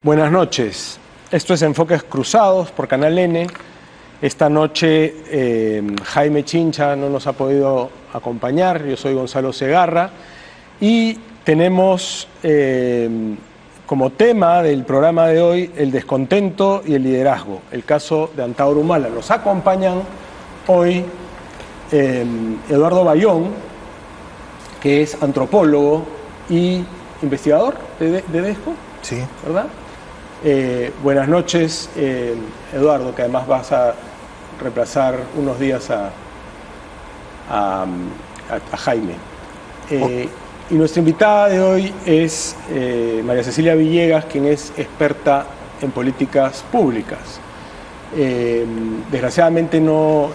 Buenas noches. Esto es Enfoques Cruzados por Canal N. Esta noche Jaime Chincha no nos ha podido acompañar. Yo soy Gonzalo Segarra y tenemos como tema del programa de hoy el descontento y el liderazgo, el caso de Antauro Humala. Nos acompañan hoy Eduardo Bayón, que es antropólogo y investigador de DESCO. Sí. ¿Verdad? Buenas noches, Eduardo, que además vas a reemplazar unos días a Jaime. Y nuestra invitada de hoy es María Cecilia Villegas, quien es experta en políticas públicas. Desgraciadamente no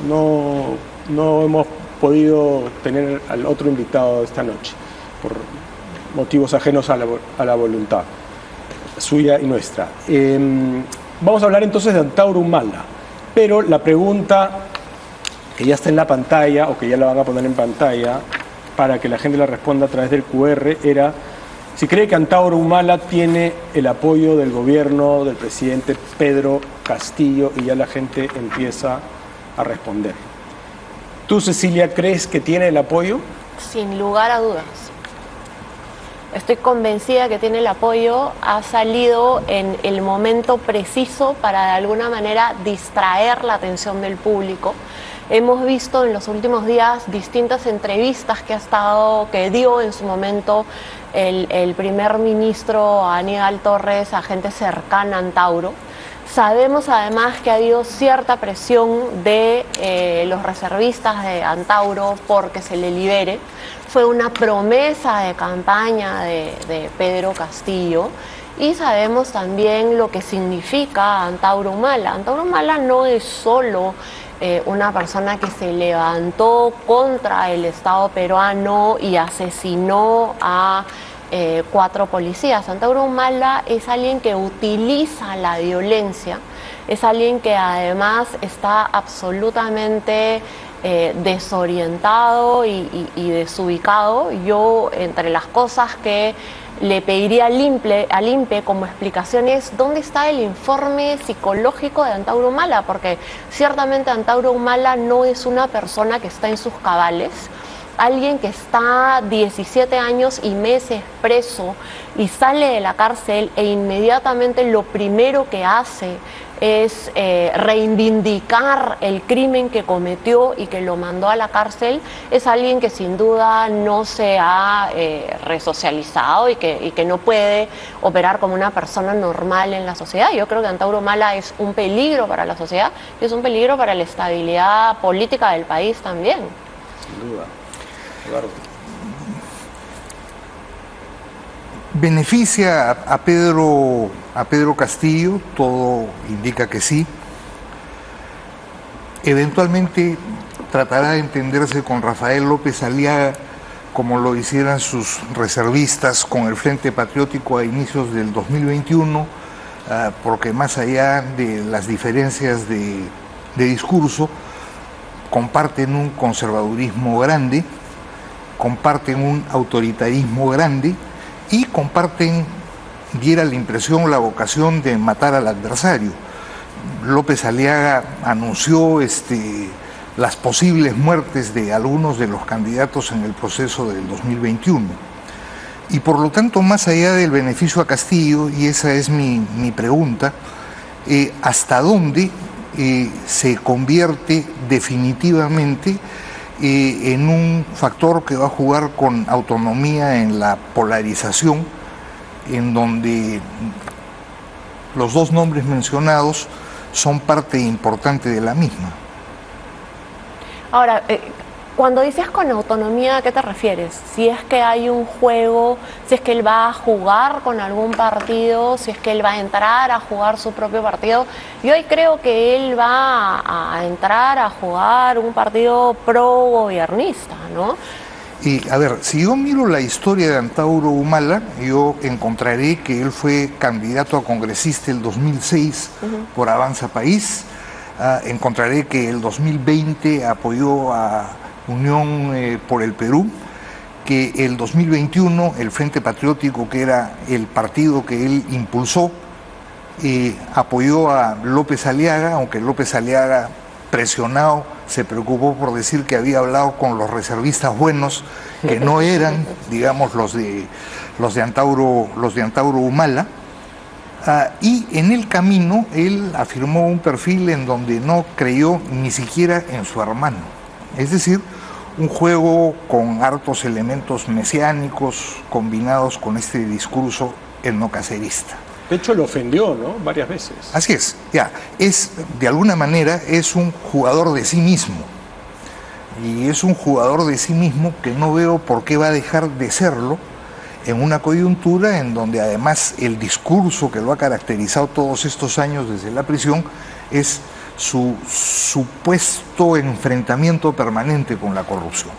hemos podido tener al otro invitado esta noche, por motivos ajenos a la voluntad suya y nuestra. Vamos a hablar entonces de Antauro Humala, pero la pregunta que ya está en la pantalla, o que ya la van a poner en pantalla, para que la gente la responda a través del QR, era si cree que Antauro Humala tiene el apoyo del gobierno del presidente Pedro Castillo, y ya la gente empieza a responder. ¿Tú, Cecilia, crees que tiene el apoyo? Sin lugar a dudas. Estoy convencida que tiene el apoyo, ha salido en el momento preciso para de alguna manera distraer la atención del público. Hemos visto en los últimos días distintas entrevistas que dio en su momento el primer ministro Aníbal Torres a gente cercana a Antauro. Sabemos además que ha habido cierta presión de los reservistas de Antauro porque se le libere. Fue una promesa de campaña de Pedro Castillo, y sabemos también lo que significa Antauro Humala. Antauro Humala no es solo una persona que se levantó contra el Estado peruano y asesinó a 4 policías. Antauro Humala es alguien que utiliza la violencia, es alguien que además está absolutamente desorientado y desubicado. Yo, entre las cosas que le pediría al INPE como explicación es dónde está el informe psicológico de Antauro Humala, porque ciertamente Antauro Humala no es una persona que está en sus cabales. Alguien que está 17 años y meses preso y sale de la cárcel e inmediatamente lo primero que hace es reivindicar el crimen que cometió y que lo mandó a la cárcel, es alguien que sin duda no se ha resocializado y que no puede operar como una persona normal en la sociedad. Yo creo que Antauro Humala es un peligro para la sociedad y es un peligro para la estabilidad política del país también. Sin duda. Eduardo. ¿Beneficia a Pedro Castillo? Todo indica que sí. Eventualmente tratará de entenderse con Rafael López Aliaga, como lo hicieran sus reservistas con el Frente Patriótico a inicios del 2021, porque más allá de las diferencias de discurso, comparten un conservadurismo grande, comparten un autoritarismo grande y comparten, diera la impresión, la vocación de matar al adversario. López Aliaga anunció las posibles muertes de algunos de los candidatos en el proceso del 2021. Y por lo tanto, más allá del beneficio a Castillo, y esa es mi pregunta, ¿hasta dónde se convierte definitivamente en un factor que va a jugar con autonomía en la polarización, en donde los dos nombres mencionados son parte importante de la misma? Ahora, cuando dices con autonomía, ¿a qué te refieres? Si es que hay un juego, si es que él va a jugar con algún partido, si es que él va a entrar a jugar su propio partido. Yo ahí creo que él va a entrar a jugar un partido pro-gobiernista, ¿no? Y a ver, si yo miro la historia de Antauro Humala, yo encontraré que él fue candidato a congresista el 2006 por Avanza País. Encontraré que el 2020 apoyó a Unión por el Perú, que el 2021 el Frente Patriótico, que era el partido que él impulsó, apoyó a López Aliaga, aunque López Aliaga, presionado, se preocupó por decir que había hablado con los reservistas buenos, que no eran, digamos, los de Antauro Humala. Y en el camino él afirmó un perfil en donde no creyó ni siquiera en su hermano. Es decir, un juego con hartos elementos mesiánicos combinados con este discurso etnocacerista. De hecho, lo ofendió, ¿no? Varias veces. Así es, ya. De alguna manera, es un jugador de sí mismo. Y es un jugador de sí mismo que no veo por qué va a dejar de serlo en una coyuntura en donde además el discurso que lo ha caracterizado todos estos años desde la prisión es su supuesto enfrentamiento permanente con la corrupción.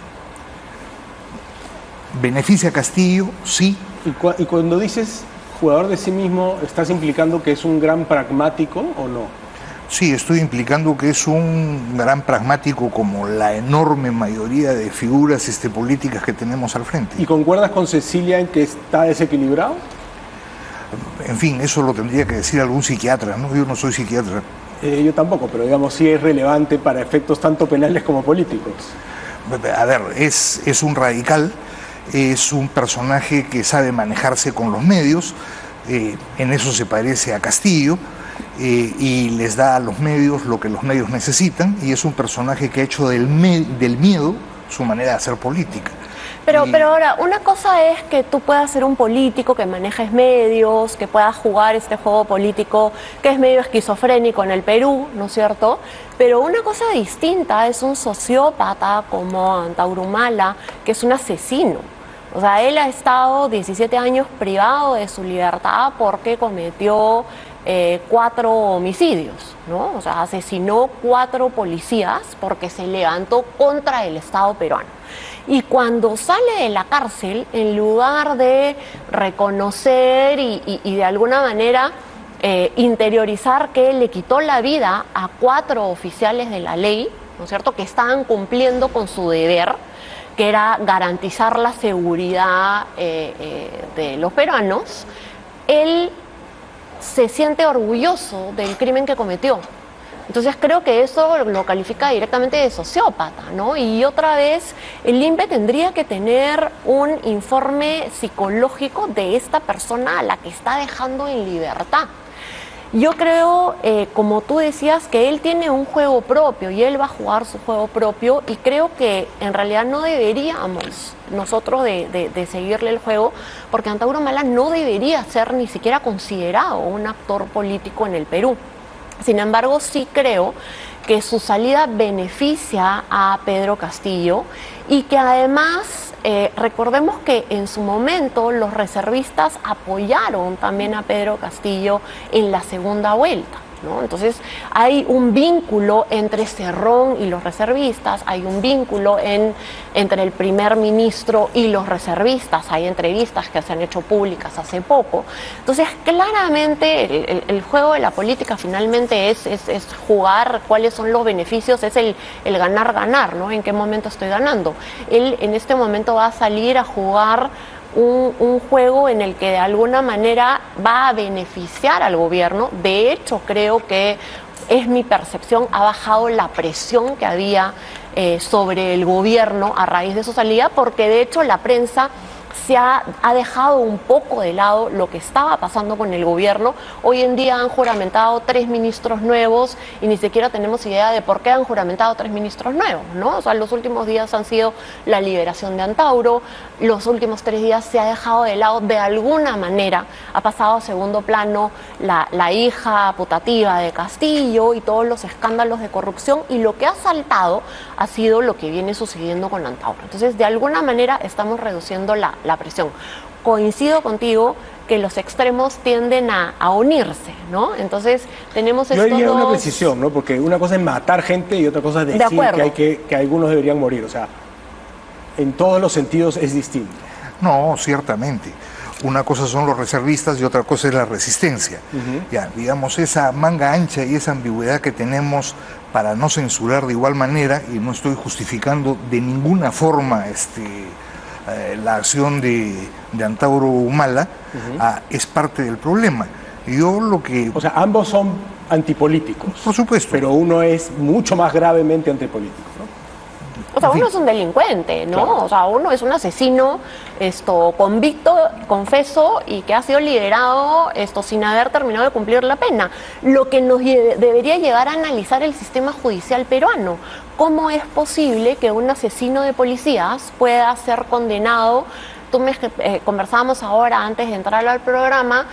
¿Beneficia a Castillo? Sí. Y cuando dices jugador de sí mismo, ¿estás implicando que es un gran pragmático o no? Sí, estoy implicando que es un gran pragmático como la enorme mayoría de figuras políticas que tenemos al frente. ¿Y concuerdas con Cecilia en que está desequilibrado? En fin, eso lo tendría que decir algún psiquiatra, ¿no? Yo no soy psiquiatra. Yo tampoco, pero digamos sí es relevante para efectos tanto penales como políticos. A ver, es un radical, es un personaje que sabe manejarse con los medios, en eso se parece a Castillo, y les da a los medios lo que los medios necesitan, y es un personaje que ha hecho del miedo su manera de hacer política. Pero ahora, una cosa es que tú puedas ser un político que manejes medios, que puedas jugar este juego político que es medio esquizofrénico en el Perú, ¿no es cierto? Pero una cosa distinta es un sociópata como Antauro Humala, que es un asesino. O sea, él ha estado 17 años privado de su libertad porque cometió 4 homicidios, ¿no? O sea, asesinó 4 policías porque se levantó contra el Estado peruano. Y cuando sale de la cárcel, en lugar de reconocer y de alguna manera interiorizar que le quitó la vida a 4 oficiales de la ley, ¿no es cierto?, que estaban cumpliendo con su deber, que era garantizar la seguridad de los peruanos, él se siente orgulloso del crimen que cometió. Entonces creo que eso lo califica directamente de sociópata, ¿no? Y otra vez, el INPE tendría que tener un informe psicológico de esta persona a la que está dejando en libertad. Yo creo, como tú decías, que él tiene un juego propio y él va a jugar su juego propio, y creo que en realidad no deberíamos nosotros de seguirle el juego, porque Antauro Humala no debería ser ni siquiera considerado un actor político en el Perú. Sin embargo, sí creo que su salida beneficia a Pedro Castillo, y que además recordemos que en su momento los reservistas apoyaron también a Pedro Castillo en la segunda vuelta, ¿no? Entonces hay un vínculo entre Cerrón y los reservistas, hay un vínculo entre el primer ministro y los reservistas, hay entrevistas que se han hecho públicas hace poco. Entonces claramente el juego de la política finalmente es jugar cuáles son los beneficios, es el ganar-ganar, ¿no? ¿En qué momento estoy ganando? Él en este momento va a salir a jugar un juego en el que de alguna manera va a beneficiar al gobierno. De hecho, creo que, es mi percepción, ha bajado la presión que había sobre el gobierno a raíz de su salida, porque de hecho la prensa se ha dejado un poco de lado lo que estaba pasando con el gobierno. Hoy en día han juramentado 3 ministros nuevos y ni siquiera tenemos idea de por qué han juramentado 3 ministros nuevos, ¿no? O sea, los últimos días han sido la liberación de Antauro, los últimos 3 días se ha dejado de lado, de alguna manera ha pasado a segundo plano la hija putativa de Castillo y todos los escándalos de corrupción, y lo que ha saltado ha sido lo que viene sucediendo con Antauro. Entonces, de alguna manera estamos reduciendo la presión. Coincido contigo que los extremos tienden a unirse, ¿no? Entonces tenemos estos Yo haría una dos... precisión, ¿no? Porque una cosa es matar gente y otra cosa es decir que algunos deberían morir. O sea, en todos los sentidos es distinto. No, ciertamente. Una cosa son los reservistas y otra cosa es la resistencia. Ya, digamos, esa manga ancha y esa ambigüedad que tenemos para no censurar de igual manera, y no estoy justificando de ninguna forma la acción de Antauro Humala, es parte del problema. Yo lo que... O sea, ambos son antipolíticos. Por supuesto. Pero uno es mucho más gravemente antipolítico, ¿no? O sea, En fin. uno es un delincuente, ¿no? Claro. O sea, uno es un asesino convicto, confeso, y que ha sido liberado sin haber terminado de cumplir la pena. Lo que nos debería llevar a analizar el sistema judicial peruano. ¿Cómo es posible que un asesino de policías pueda ser condenado? Conversábamos ahora antes de entrar al programa,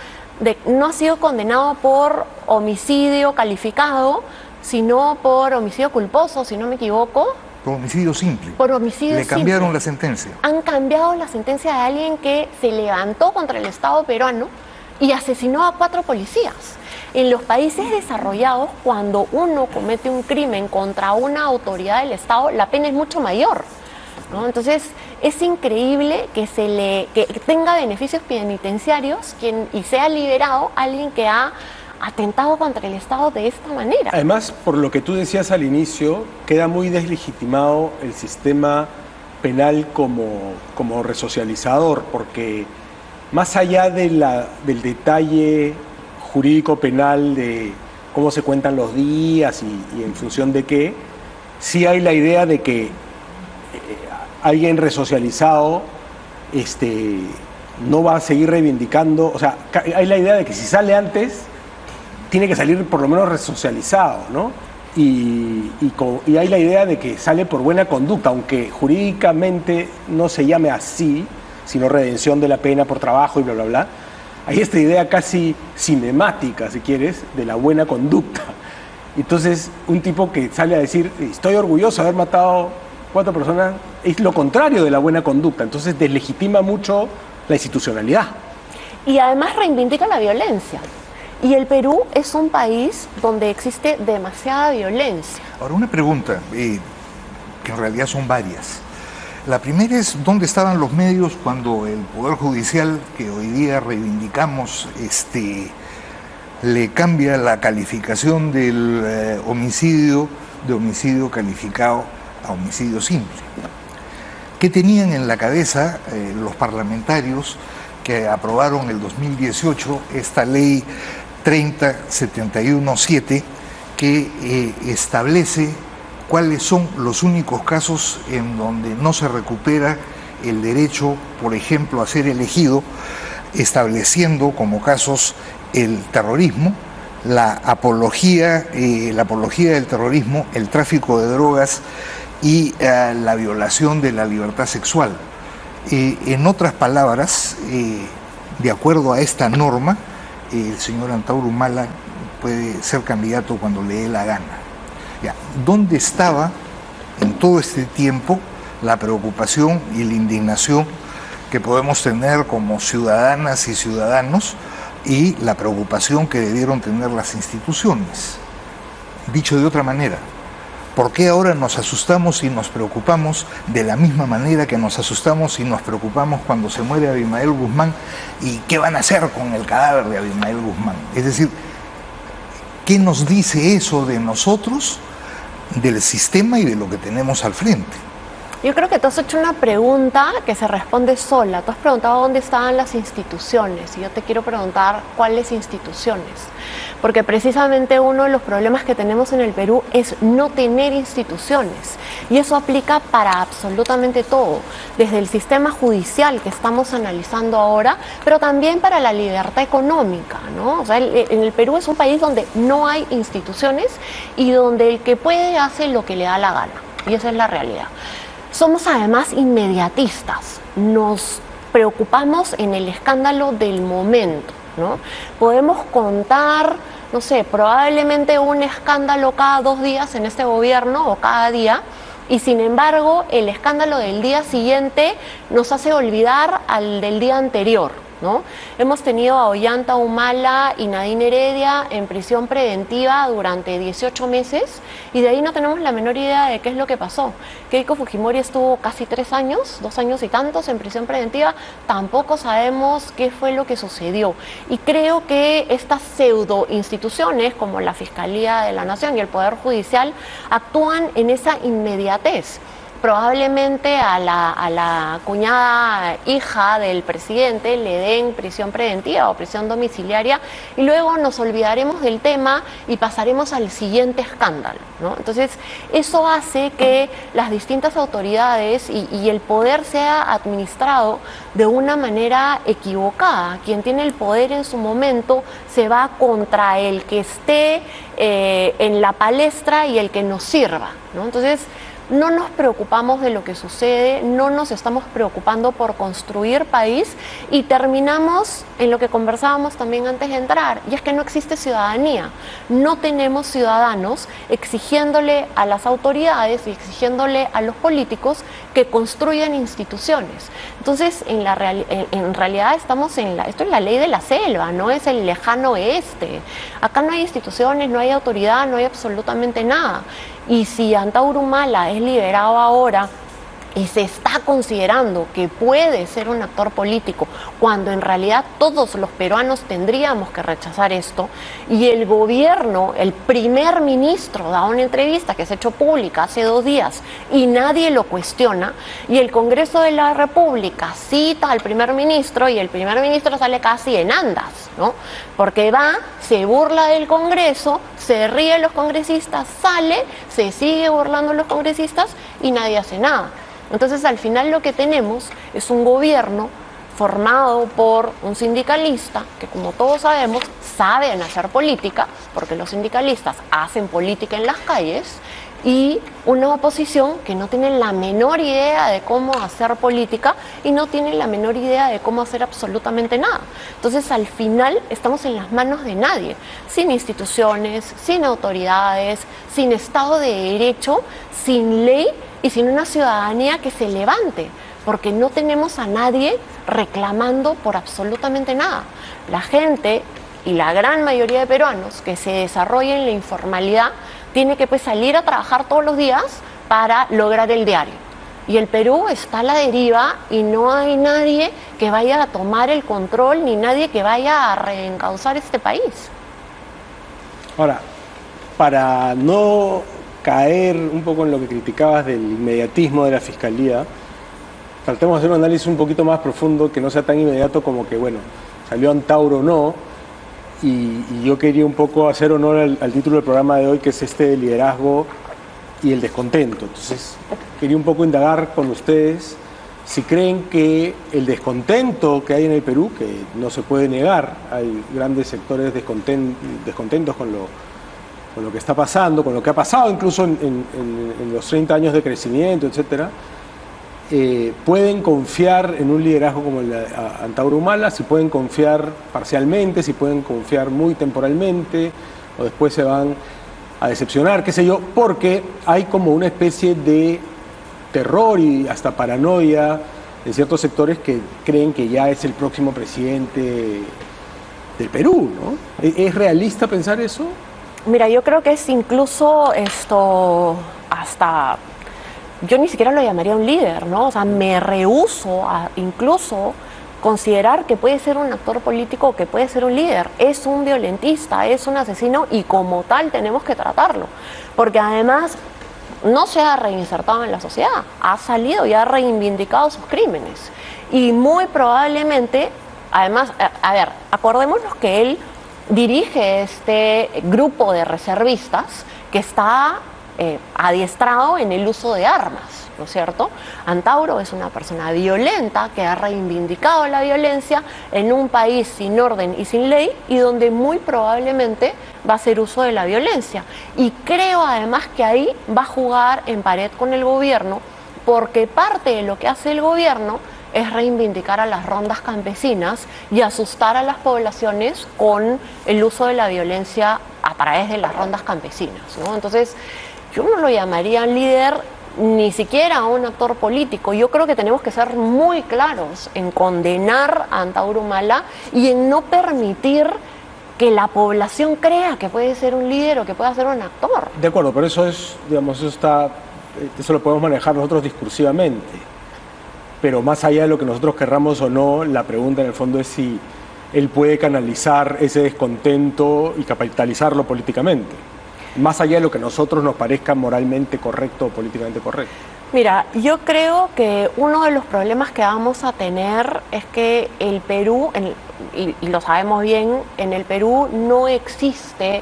no ha sido condenado por homicidio calificado, sino por homicidio culposo, si no me equivoco. Por homicidio simple. Por homicidio Le cambiaron simple. la sentencia. Han cambiado la sentencia de alguien que se levantó contra el Estado peruano y asesinó a 4 policías. En los países desarrollados, cuando uno comete un crimen contra una autoridad del Estado, la pena es mucho mayor, ¿no? Entonces, es increíble que tenga beneficios penitenciarios y sea liberado alguien que ha atentado contra el Estado de esta manera. Además, por lo que tú decías al inicio, queda muy deslegitimado el sistema penal como resocializador, porque más allá del detalle jurídico penal de cómo se cuentan los días y en función de qué, sí hay la idea de que alguien resocializado no va a seguir reivindicando, o sea, hay la idea de que si sale antes, tiene que salir por lo menos resocializado, ¿no? Y hay la idea de que sale por buena conducta, aunque jurídicamente no se llame así, sino redención de la pena por trabajo y bla, bla, bla. Hay esta idea casi cinemática, si quieres, de la buena conducta. Entonces, un tipo que sale a decir, estoy orgulloso de haber matado 4 personas, es lo contrario de la buena conducta. Entonces, deslegitima mucho la institucionalidad. Y además reivindica la violencia. Y el Perú es un país donde existe demasiada violencia. Ahora, una pregunta, que en realidad son varias. La primera es, ¿dónde estaban los medios cuando el Poder Judicial, que hoy día reivindicamos, le cambia la calificación del homicidio, de homicidio calificado a homicidio simple? ¿Qué tenían en la cabeza los parlamentarios que aprobaron el 2018 esta ley 3071-7 que establece cuáles son los únicos casos en donde no se recupera el derecho, por ejemplo, a ser elegido, estableciendo como casos el terrorismo, la apología del terrorismo, el tráfico de drogas y la violación de la libertad sexual? En otras palabras, de acuerdo a esta norma, el señor Antauro Humala puede ser candidato cuando le dé la gana. Ya, ¿dónde estaba en todo este tiempo la preocupación y la indignación que podemos tener como ciudadanas y ciudadanos y la preocupación que debieron tener las instituciones? Dicho de otra manera, ¿por qué ahora nos asustamos y nos preocupamos de la misma manera que nos asustamos y nos preocupamos cuando se muere Abimael Guzmán? ¿Y qué van a hacer con el cadáver de Abimael Guzmán? Es decir, ¿qué nos dice eso de nosotros, del sistema y de lo que tenemos al frente? Yo creo que tú has hecho una pregunta que se responde sola. Tú has preguntado dónde estaban las instituciones y yo te quiero preguntar cuáles instituciones. Porque precisamente uno de los problemas que tenemos en el Perú es no tener instituciones. Y eso aplica para absolutamente todo, desde el sistema judicial que estamos analizando ahora, pero también para la libertad económica, ¿no? O sea, en el Perú es un país donde no hay instituciones y donde el que puede hace lo que le da la gana. Y esa es la realidad. Somos además inmediatistas, nos preocupamos en el escándalo del momento, ¿no? Podemos contar, no sé, probablemente un escándalo cada 2 días en este gobierno o cada día, y sin embargo el escándalo del día siguiente nos hace olvidar al del día anterior, ¿no? Hemos tenido a Ollanta Humala y Nadine Heredia en prisión preventiva durante 18 meses y de ahí no tenemos la menor idea de qué es lo que pasó. Keiko Fujimori estuvo casi 3 años, 2 años y tantos en prisión preventiva, tampoco sabemos qué fue lo que sucedió. Y creo que estas pseudo instituciones como la Fiscalía de la Nación y el Poder Judicial actúan en esa inmediatez. probablemente a la cuñada hija del presidente le den prisión preventiva o prisión domiciliaria y luego nos olvidaremos del tema y pasaremos al siguiente escándalo, ¿no? Entonces, eso hace que las distintas autoridades y el poder sea administrado de una manera equivocada. Quien tiene el poder en su momento se va contra el que esté en la palestra y el que nos sirva, ¿no? Entonces, no nos preocupamos de lo que sucede, no nos estamos preocupando por construir país y terminamos en lo que conversábamos también antes de entrar, y es que no existe ciudadanía. No tenemos ciudadanos exigiéndole a las autoridades y exigiéndole a los políticos que construyan instituciones. Entonces, en realidad estamos esto es la ley de la selva, no es el lejano oeste. Acá no hay instituciones, no hay autoridad, no hay absolutamente nada. Y si Antauro Humala es liberado ahora y se está considerando que puede ser un actor político, cuando en realidad todos los peruanos tendríamos que rechazar esto, y el gobierno, el primer ministro da una entrevista que se ha hecho pública hace 2 días y nadie lo cuestiona, y el Congreso de la República cita al primer ministro y el primer ministro sale casi en andas, ¿no? Porque va, se burla del Congreso, se ríe de los congresistas, sale, se sigue burlando de los congresistas y nadie hace nada. Entonces, al final lo que tenemos es un gobierno formado por un sindicalista que, como todos sabemos, saben hacer política, porque los sindicalistas hacen política en las calles, y una oposición que no tiene la menor idea de cómo hacer política y no tiene la menor idea de cómo hacer absolutamente nada. Entonces, al final estamos en las manos de nadie, sin instituciones, sin autoridades, sin Estado de Derecho, sin ley y sin una ciudadanía que se levante, porque no tenemos a nadie reclamando por absolutamente nada. La gente y la gran mayoría de peruanos que se desarrolla en la informalidad tiene que salir a trabajar todos los días para lograr el diario. Y el Perú está a la deriva y no hay nadie que vaya a tomar el control ni nadie que vaya a reencauzar este país. Ahora, para no caer un poco en lo que criticabas del inmediatismo de la Fiscalía, tratemos de hacer un análisis un poquito más profundo, que no sea tan inmediato como que, bueno, salió Antauro o no, y yo quería un poco hacer honor al título del programa de hoy, que es este de liderazgo y el descontento. Entonces, quería un poco indagar con ustedes si creen que el descontento que hay en el Perú, que no se puede negar, hay grandes sectores descontentos con lo que está pasando, con lo que ha pasado incluso en los 30 años de crecimiento, etcétera, pueden confiar en un liderazgo como el de Antauro Humala, si pueden confiar parcialmente, si pueden confiar muy temporalmente, o después se van a decepcionar, qué sé yo, porque hay como una especie de terror y hasta paranoia en ciertos sectores que creen que ya es el próximo presidente del Perú, ¿no? ¿Es realista pensar eso? Mira, yo creo que es incluso hasta, yo ni siquiera lo llamaría un líder, ¿no? O sea, me rehúso a incluso considerar que puede ser un actor político o que puede ser un líder. Es un violentista, es un asesino y como tal tenemos que tratarlo. Porque además no se ha reinsertado en la sociedad, ha salido y ha reivindicado sus crímenes. Y muy probablemente, además, a ver, acordémonos que él dirige este grupo de reservistas que está adiestrado en el uso de armas, ¿no es cierto? Antauro es una persona violenta que ha reivindicado la violencia en un país sin orden y sin ley y donde muy probablemente va a hacer uso de la violencia. Y creo además que ahí va a jugar en pared con el gobierno, porque parte de lo que hace el gobierno es reivindicar a las rondas campesinas y asustar a las poblaciones con el uso de la violencia a través de las rondas campesinas, ¿no? Entonces, yo no lo llamaría líder, ni siquiera a un actor político. Yo creo que tenemos que ser muy claros en condenar a Antauro Humala y en no permitir que la población crea que puede ser un líder o que pueda ser un actor. De acuerdo, pero eso es, digamos, eso lo podemos manejar nosotros discursivamente. Pero más allá de lo que nosotros querramos o no, la pregunta en el fondo es si él puede canalizar ese descontento y capitalizarlo políticamente, más allá de lo que a nosotros nos parezca moralmente correcto o políticamente correcto. Mira, yo creo que uno de los problemas que vamos a tener es que el Perú, y lo sabemos bien, en el Perú no existe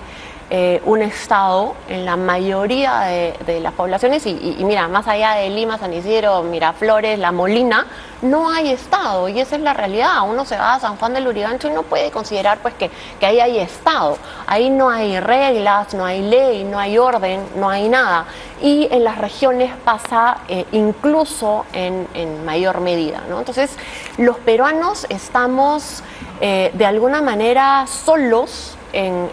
un Estado en la mayoría de las poblaciones y mira, más allá de Lima, San Isidro, Miraflores, La Molina, no hay Estado y esa es la realidad. Uno se va a San Juan del Lurigancho y no puede considerar pues que ahí hay Estado. Ahí no hay reglas, no hay ley, no hay orden, no hay nada. Y en las regiones pasa incluso en mayor medida, ¿no? Entonces, los peruanos estamos de alguna manera solos en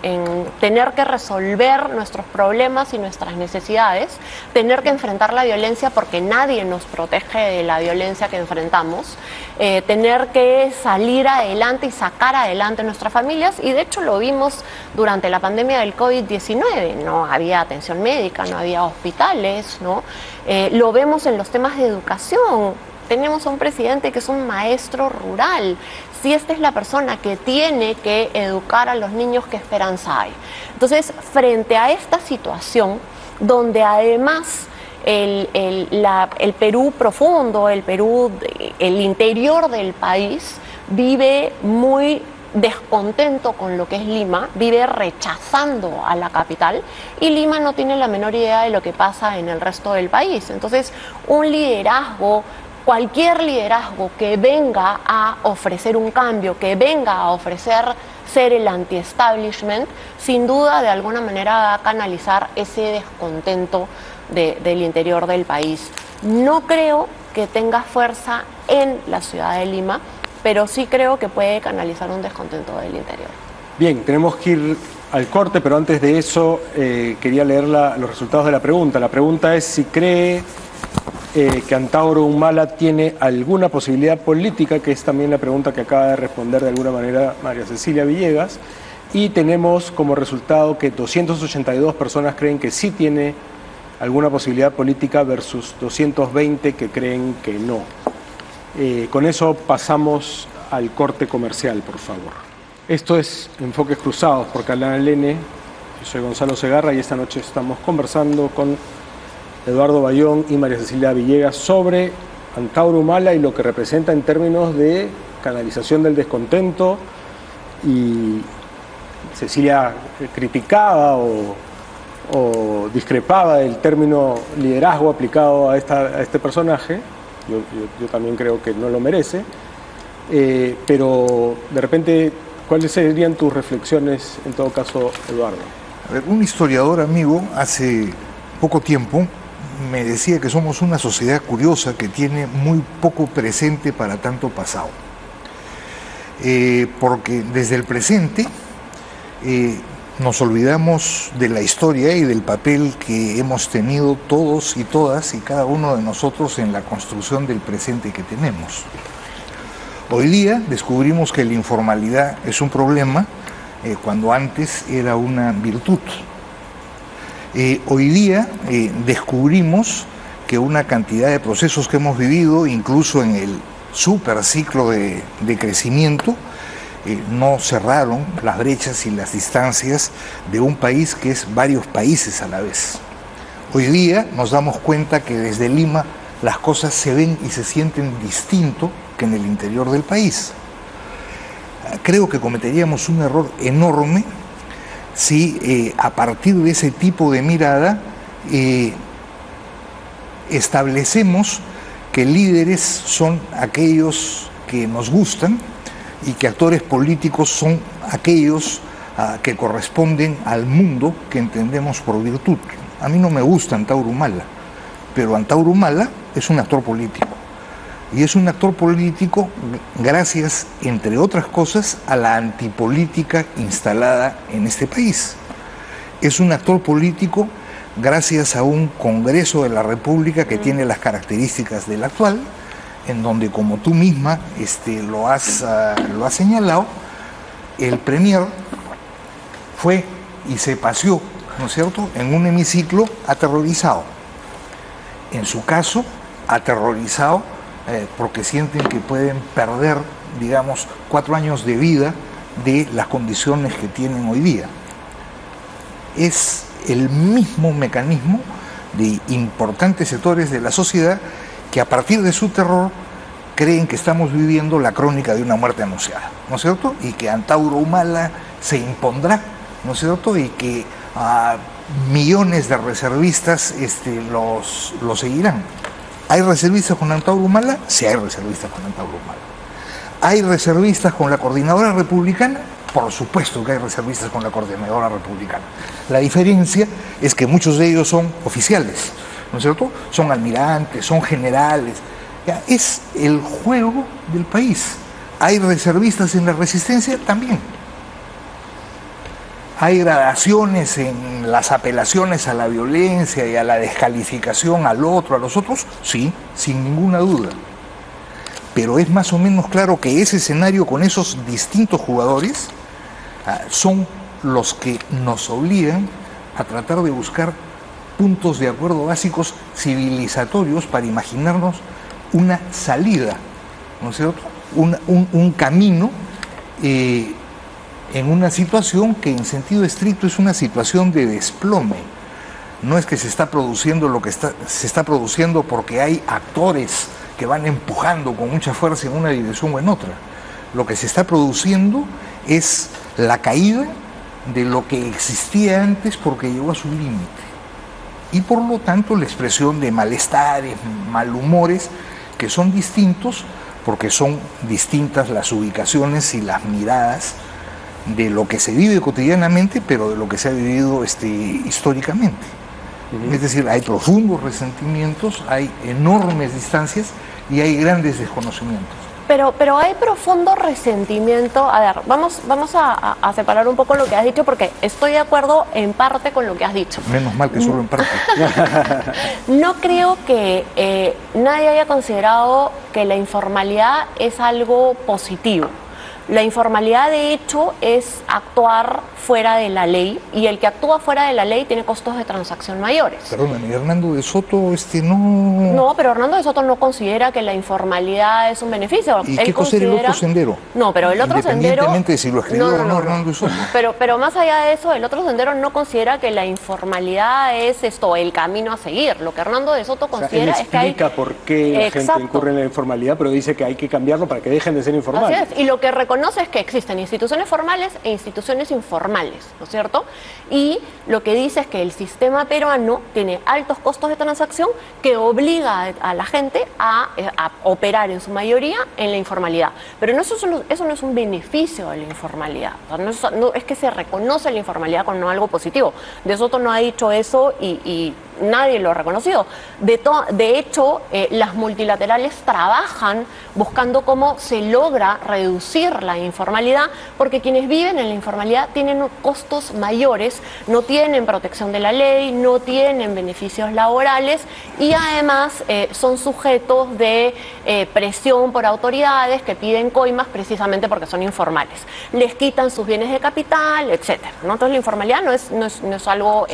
tener que resolver nuestros problemas y nuestras necesidades, tener que enfrentar la violencia porque nadie nos protege de la violencia que enfrentamos, tener que salir adelante y sacar adelante nuestras familias, y de hecho lo vimos durante la pandemia del COVID-19, no había atención médica, no había hospitales, ¿no? Lo vemos en los temas de educación. Tenemos a un presidente que es un maestro rural. Si esta es la persona que tiene que educar a los niños, ¿qué esperanza hay? Entonces, frente a esta situación, donde además el Perú profundo, el interior del país, vive muy descontento con lo que es Lima, vive rechazando a la capital, y Lima no tiene la menor idea de lo que pasa en el resto del país. Entonces, un liderazgo, cualquier liderazgo que venga a ofrecer un cambio, que venga a ofrecer ser el anti-establishment, sin duda de alguna manera va a canalizar ese descontento del interior del país. No creo que tenga fuerza en la ciudad de Lima, pero sí creo que puede canalizar un descontento del interior. Bien, tenemos que ir al corte, pero antes de eso quería leer los resultados de la pregunta. La pregunta es si cree que Antauro Humala tiene alguna posibilidad política, que es también la pregunta que acaba de responder de alguna manera María Cecilia Villegas, y tenemos como resultado que 282 personas creen que sí tiene alguna posibilidad política versus 220 que creen que no. Con eso pasamos al corte comercial, por favor. Esto es Enfoques Cruzados por Canal N. Yo soy Gonzalo Segarra y esta noche estamos conversando con Eduardo Bayón y María Cecilia Villegas sobre Antauro Humala y lo que representa en términos de canalización del descontento. Y Cecilia criticaba o discrepaba del término liderazgo aplicado a este personaje. Yo también creo que no lo merece, pero de repente, ¿cuáles serían tus reflexiones en todo caso, Eduardo? A ver, un historiador amigo hace poco tiempo me decía que somos una sociedad curiosa que tiene muy poco presente para tanto pasado. Porque desde el presente nos olvidamos de la historia y del papel que hemos tenido todos y todas y cada uno de nosotros en la construcción del presente que tenemos. Hoy día descubrimos que la informalidad es un problema cuando antes era una virtud. Hoy día descubrimos que una cantidad de procesos que hemos vivido, incluso en el superciclo de crecimiento, no cerraron las brechas y las distancias de un país que es varios países a la vez. Hoy día nos damos cuenta que desde Lima las cosas se ven y se sienten distinto que en el interior del país. Creo que cometeríamos un error enorme si a partir de ese tipo de mirada establecemos que líderes son aquellos que nos gustan y que actores políticos son aquellos que corresponden al mundo que entendemos por virtud. A mí no me gusta Antauro Humala, pero Antauro Humala es un actor político. Y es un actor político gracias, entre otras cosas, a la antipolítica instalada en este país. Es un actor político gracias a un Congreso de la República que tiene las características del actual, en donde, como tú misma lo has señalado, el premier fue y se paseó, ¿no es cierto?, en un hemiciclo aterrorizado. En su caso, aterrorizado porque sienten que pueden perder, digamos, 4 años de vida de las condiciones que tienen hoy día. Es el mismo mecanismo de importantes sectores de la sociedad que a partir de su terror creen que estamos viviendo la crónica de una muerte anunciada, ¿no es cierto? Y que Antauro Humala se impondrá, ¿no es cierto? Y que millones de reservistas lo seguirán. ¿Hay reservistas con Antauro Humala? Sí, hay reservistas con Antauro Humala. ¿Hay reservistas con la Coordinadora Republicana? Por supuesto que hay reservistas con la Coordinadora Republicana. La diferencia es que muchos de ellos son oficiales, ¿no es cierto? Son almirantes, son generales. Ya, es el juego del país. ¿Hay reservistas en la resistencia? También. ¿Hay gradaciones en las apelaciones a la violencia y a la descalificación al otro, a los otros? Sí, sin ninguna duda. Pero es más o menos claro que ese escenario con esos distintos jugadores son los que nos obligan a tratar de buscar puntos de acuerdo básicos civilizatorios para imaginarnos una salida, ¿no es cierto? Un camino en una situación que en sentido estricto es una situación de desplome. No es que se está produciendo lo que se está produciendo porque hay actores que van empujando con mucha fuerza en una dirección o en otra. Lo que se está produciendo es la caída de lo que existía antes porque llegó a su límite. Y por lo tanto la expresión de malestares, malhumores, que son distintos porque son distintas las ubicaciones y las miradas de lo que se vive cotidianamente, pero de lo que se ha vivido históricamente. Es decir, hay profundos resentimientos, hay enormes distancias y hay grandes desconocimientos. Pero hay profundo resentimiento. A ver, vamos a separar un poco lo que has dicho, porque estoy de acuerdo en parte con lo que has dicho. Menos mal que solo en parte. No creo que nadie haya considerado que la informalidad es algo positivo. La informalidad, de hecho, es actuar fuera de la ley, y el que actúa fuera de la ley tiene costos de transacción mayores. Perdóname, Hernando de Soto no... No, pero Hernando de Soto no considera que la informalidad es un beneficio. ¿Y qué cosa era el otro sendero? No, pero el otro sendero... Independientemente de si lo escribió o no Hernando de Soto. Pero más allá de eso, el otro sendero no considera que la informalidad es el camino a seguir. Lo que Hernando de Soto considera él explica es que hay... por qué la gente incurre en la informalidad, pero dice que hay que cambiarlo para que dejen de ser informales. Así es, y lo que reconoce es que existen instituciones formales e instituciones informales, ¿no es cierto? Y lo que dice es que el sistema peruano tiene altos costos de transacción que obliga a la gente a operar en su mayoría en la informalidad. Pero eso no es un beneficio de la informalidad. O sea, no es que se reconoce la informalidad como algo positivo. De Soto no ha dicho eso y nadie lo ha reconocido. De hecho, las multilaterales trabajan buscando cómo se logra reducir la informalidad, porque quienes viven en la informalidad tienen costos mayores, no tienen protección de la ley, no tienen beneficios laborales y además son sujetos de presión por autoridades que piden coimas precisamente porque son informales. Les quitan sus bienes de capital, etcétera, ¿no? Entonces la informalidad no es algo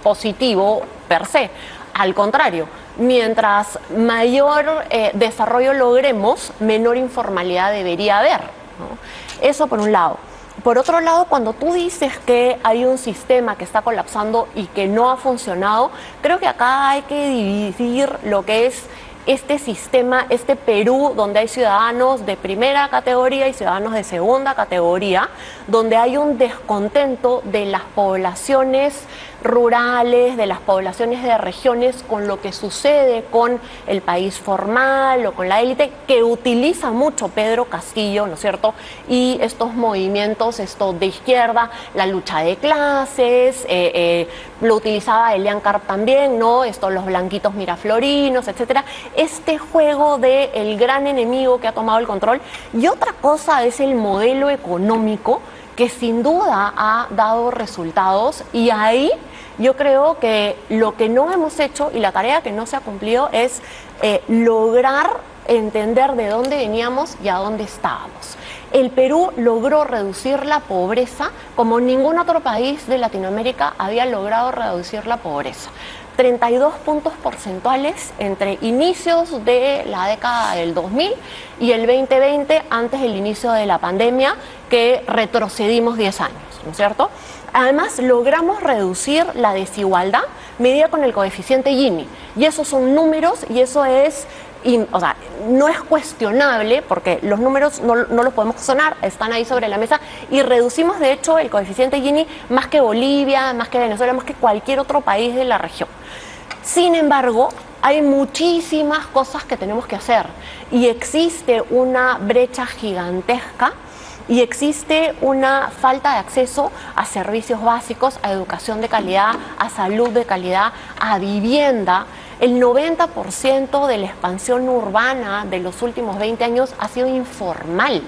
positivo per se. Al contrario, mientras mayor desarrollo logremos, menor informalidad debería haber, ¿no? Eso por un lado. Por otro lado, cuando tú dices que hay un sistema que está colapsando y que no ha funcionado, creo que acá hay que dividir lo que es este sistema, este Perú, donde hay ciudadanos de primera categoría y ciudadanos de segunda categoría, donde hay un descontento de las poblaciones rurales, de las poblaciones de regiones con lo que sucede con el país formal o con la élite, que utiliza mucho Pedro Castillo, ¿no es cierto? Y estos movimientos de izquierda, la lucha de clases, lo utilizaba Elian Carp también, ¿no? Los blanquitos miraflorinos, etcétera. Este juego del gran enemigo que ha tomado el control. Y otra cosa es el modelo económico, que sin duda ha dado resultados, y ahí yo creo que lo que no hemos hecho y la tarea que no se ha cumplido es lograr entender de dónde veníamos y a dónde estábamos. El Perú logró reducir la pobreza como ningún otro país de Latinoamérica había logrado reducir la pobreza. 32 puntos porcentuales entre inicios de la década del 2000 y el 2020, antes del inicio de la pandemia, que retrocedimos 10 años, ¿no es cierto? Además, logramos reducir la desigualdad medida con el coeficiente Gini. Y esos son números y eso es, o sea, no es cuestionable porque los números no los podemos cuestionar, están ahí sobre la mesa y reducimos de hecho el coeficiente Gini más que Bolivia, más que Venezuela, más que cualquier otro país de la región. Sin embargo, hay muchísimas cosas que tenemos que hacer y existe una brecha gigantesca y existe una falta de acceso a servicios básicos, a educación de calidad, a salud de calidad, a vivienda. El 90% de la expansión urbana de los últimos 20 años ha sido informal.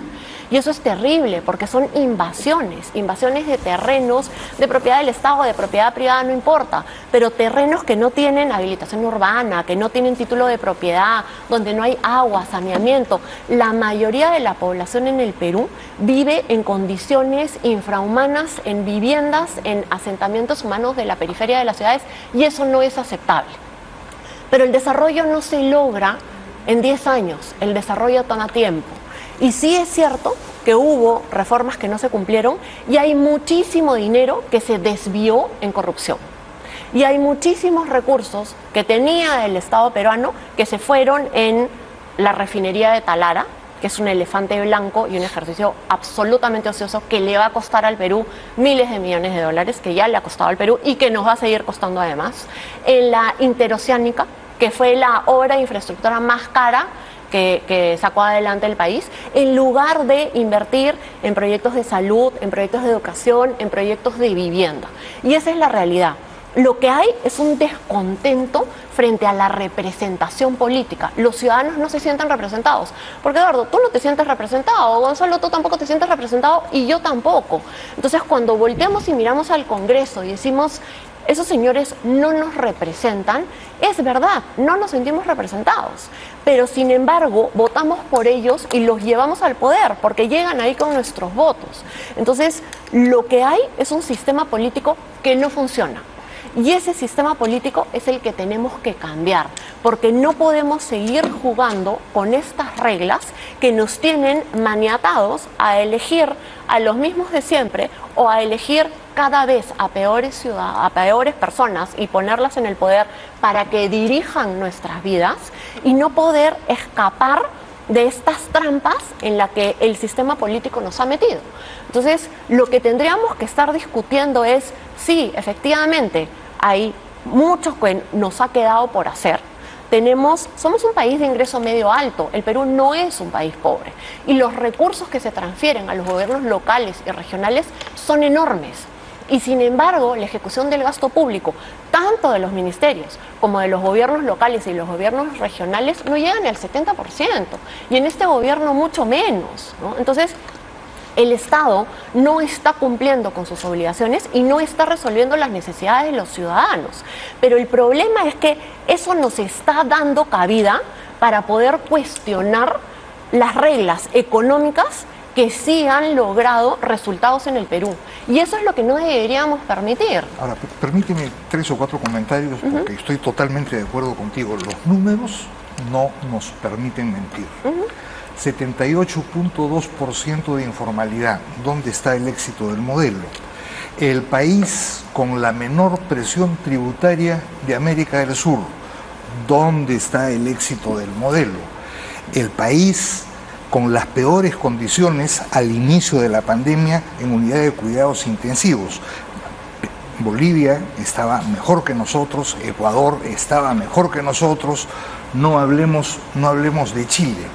Y eso es terrible porque son invasiones de terrenos de propiedad del Estado, de propiedad privada, no importa, pero terrenos que no tienen habilitación urbana, que no tienen título de propiedad, donde no hay agua, saneamiento. La mayoría de la población en el Perú vive en condiciones infrahumanas, en viviendas, en asentamientos humanos de la periferia de las ciudades y eso no es aceptable. Pero el desarrollo no se logra en 10 años, el desarrollo toma tiempo. Y sí es cierto que hubo reformas que no se cumplieron y hay muchísimo dinero que se desvió en corrupción. Y hay muchísimos recursos que tenía el Estado peruano que se fueron en la refinería de Talara, que es un elefante blanco y un ejercicio absolutamente ocioso que le va a costar al Perú miles de millones de dólares, que ya le ha costado al Perú y que nos va a seguir costando además. En la interoceánica, que fue la obra de infraestructura más cara que sacó adelante el país, en lugar de invertir en proyectos de salud, en proyectos de educación, en proyectos de vivienda. Y esa es la realidad. Lo que hay es un descontento frente a la representación política. Los ciudadanos no se sienten representados. Porque, Eduardo, tú no te sientes representado, Gonzalo, tú tampoco te sientes representado y yo tampoco. Entonces, cuando volteamos y miramos al Congreso y decimos, esos señores no nos representan, es verdad, no nos sentimos representados. Pero, sin embargo, votamos por ellos y los llevamos al poder, porque llegan ahí con nuestros votos. Entonces, lo que hay es un sistema político que no funciona. Y ese sistema político es el que tenemos que cambiar, porque no podemos seguir jugando con estas reglas que nos tienen maniatados a elegir a los mismos de siempre o a elegir cada vez a peores personas y ponerlas en el poder para que dirijan nuestras vidas y no poder escapar de estas trampas en las que el sistema político nos ha metido. Entonces, lo que tendríamos que estar discutiendo es, sí, efectivamente, hay mucho que nos ha quedado por hacer. Somos un país de ingreso medio alto, el Perú no es un país pobre y los recursos que se transfieren a los gobiernos locales y regionales son enormes. Y sin embargo, la ejecución del gasto público, tanto de los ministerios como de los gobiernos locales y los gobiernos regionales, no llegan al 70%. Y en este gobierno mucho menos, ¿no? Entonces, el Estado no está cumpliendo con sus obligaciones y no está resolviendo las necesidades de los ciudadanos. Pero el problema es que eso nos está dando cabida para poder cuestionar las reglas económicas que sí han logrado resultados en el Perú. Y eso es lo que no deberíamos permitir. Ahora, permíteme 3 o 4 comentarios, porque estoy totalmente de acuerdo contigo. Los números no nos permiten mentir. 78.2% de informalidad. ¿Dónde está el éxito del modelo? El país con la menor presión tributaria de América del Sur. ¿Dónde está el éxito del modelo? El país con las peores condiciones al inicio de la pandemia en unidad de cuidados intensivos. Bolivia estaba mejor que nosotros, Ecuador estaba mejor que nosotros, no hablemos de Chile.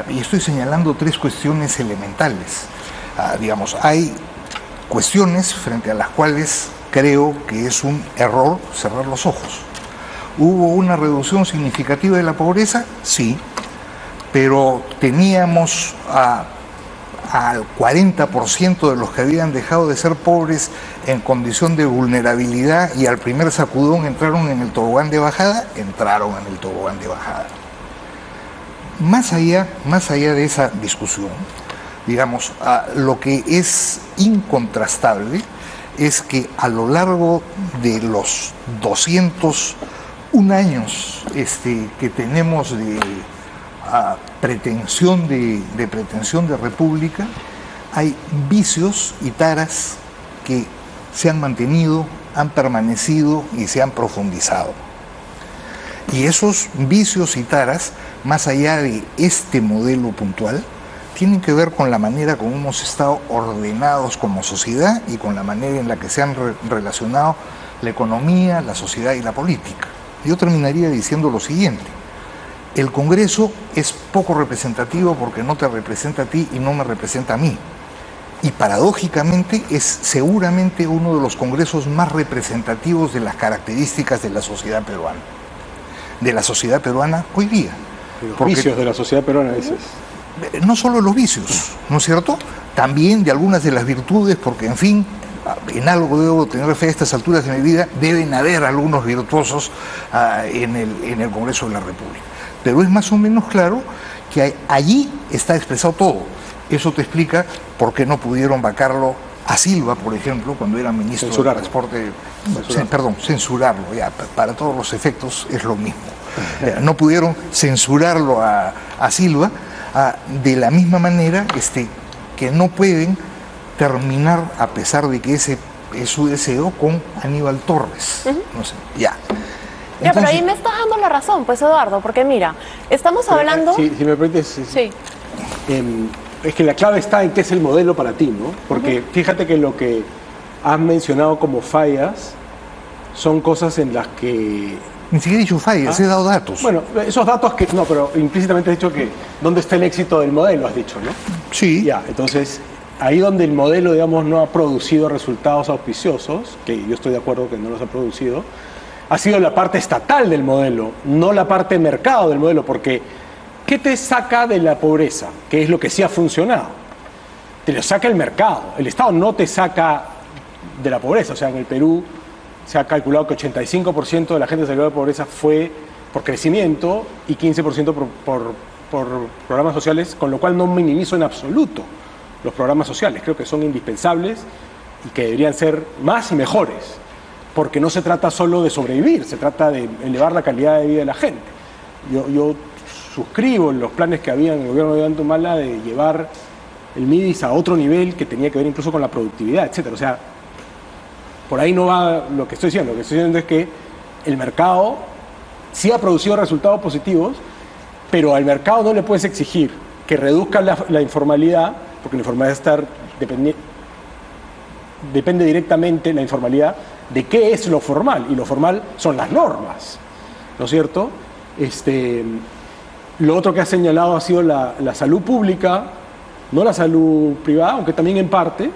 Y estoy señalando 3 cuestiones elementales. Digamos, hay cuestiones frente a las cuales creo que es un error cerrar los ojos. ¿Hubo una reducción significativa de la pobreza? Sí. Pero teníamos al 40% de los que habían dejado de ser pobres en condición de vulnerabilidad y al primer sacudón entraron en el tobogán de bajada. Más allá de esa discusión, digamos, lo que es incontrastable es que a lo largo de los 201 años que tenemos de pretensión de república, hay vicios y taras que se han mantenido, han permanecido y se han profundizado. Y esos vicios y taras, más allá de este modelo puntual, tienen que ver con la manera como hemos estado ordenados como sociedad y con la manera en la que se han relacionado la economía, la sociedad y la política. Yo terminaría diciendo lo siguiente: el Congreso es poco representativo porque no te representa a ti y no me representa a mí. Y paradójicamente es seguramente uno de los congresos más representativos de las características de la sociedad peruana. De la sociedad peruana hoy día. Los vicios de la sociedad peruana, dices. No solo los vicios, ¿no es cierto? También de algunas de las virtudes, porque en fin, en algo debo tener fe a estas alturas de mi vida, deben haber algunos virtuosos en el Congreso de la República. Pero es más o menos claro que allí está expresado todo. Eso te explica por qué no pudieron vacarlo a Silva, por ejemplo, cuando era ministro de Transporte. Censurarlo, ya, para todos los efectos es lo mismo. No pudieron censurarlo a Silva de la misma manera que no pueden terminar, a pesar de que ese es su deseo, con Aníbal Torres. No sé, ya. Ya, entonces, pero ahí me estás dando la razón, pues, Eduardo, porque mira, estamos hablando... Si me permites... Sí. Es que la clave está en qué es el modelo para ti, ¿no? Porque fíjate que lo que has mencionado como fallas son cosas en las que... Ni siquiera he dicho fallas, he dado datos. Bueno, esos datos que... No, pero implícitamente has dicho que... ¿Dónde está el éxito del modelo? Has dicho, ¿no? Sí. Ya, entonces, ahí donde el modelo, digamos, no ha producido resultados auspiciosos, que yo estoy de acuerdo que no los ha producido, ha sido la parte estatal del modelo, no la parte mercado del modelo, porque... ¿Qué te saca de la pobreza? Que es lo que sí ha funcionado. Te lo saca el mercado. El Estado no te saca de la pobreza. O sea, en el Perú se ha calculado que 85% de la gente que salió de la pobreza fue por crecimiento y 15% por programas sociales, con lo cual no minimizo en absoluto los programas sociales. Creo que son indispensables y que deberían ser más y mejores, porque no se trata solo de sobrevivir, se trata de elevar la calidad de vida de la gente. Yo suscribo los planes que había en el gobierno de Ollanta de llevar el MIDIS a otro nivel que tenía que ver incluso con la productividad, etcétera. O sea, por ahí no va lo que estoy diciendo. Lo que estoy diciendo es que el mercado sí ha producido resultados positivos, pero al mercado no le puedes exigir que reduzca la informalidad, porque la informalidad depende directamente, la informalidad, de qué es lo formal, y lo formal son las normas, ¿no es cierto? Lo otro que ha señalado ha sido la salud pública, no la salud privada, aunque también en parte,